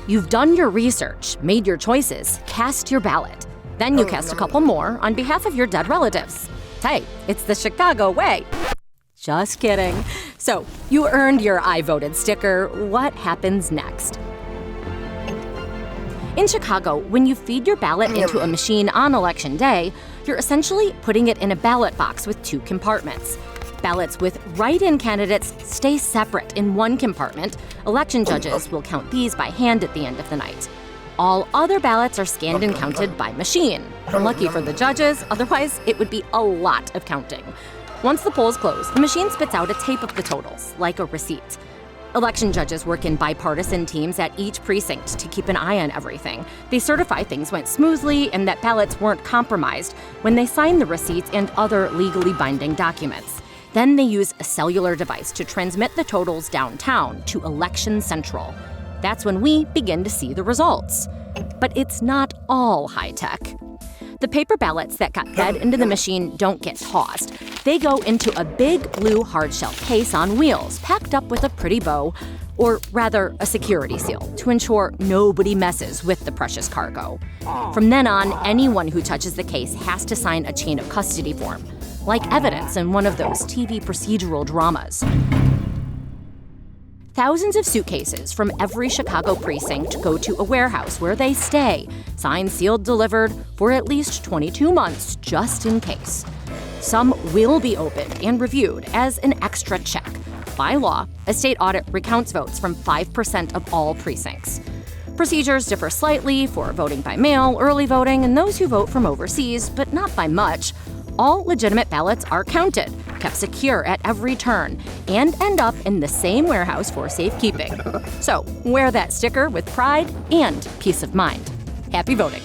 You've done your research, made your choices, cast your ballot. Then you cast a couple more on behalf of your dead relatives. Hey, it's the Chicago way. Just kidding. So, you earned your I voted sticker. What happens next? In Chicago, when you feed your ballot into a machine on Election Day, you're essentially putting it in a ballot box with 2 compartments. Ballots with write-in candidates stay separate in one compartment. Election judges will count these by hand at the end of the night. All other ballots are scanned and counted by machine. Lucky for the judges, otherwise it would be a lot of counting. Once the polls close, the machine spits out a tape of the totals, like a receipt. Election judges work in bipartisan teams at each precinct to keep an eye on everything. They certify things went smoothly and that ballots weren't compromised when they sign the receipts and other legally binding documents. Then they use a cellular device to transmit the totals downtown to Election Central. That's when we begin to see the results. But it's not all high-tech. The paper ballots that got fed into the machine don't get tossed. They go into a big blue hard-shell case on wheels, packed up with a pretty bow, or rather a security seal, to ensure nobody messes with the precious cargo. From then on, anyone who touches the case has to sign a chain of custody form, like evidence in one of those TV procedural dramas. Thousands of suitcases from every Chicago precinct go to a warehouse where they stay, signed, sealed, delivered, for at least 22 months, just in case. Some will be opened and reviewed as an extra check. By law, a state audit recounts votes from 5% of all precincts. Procedures differ slightly for voting by mail, early voting, and those who vote from overseas, but not by much. All legitimate ballots are counted, kept secure at every turn, and end up in the same warehouse for safekeeping. So, wear that sticker with pride and peace of mind. Happy voting.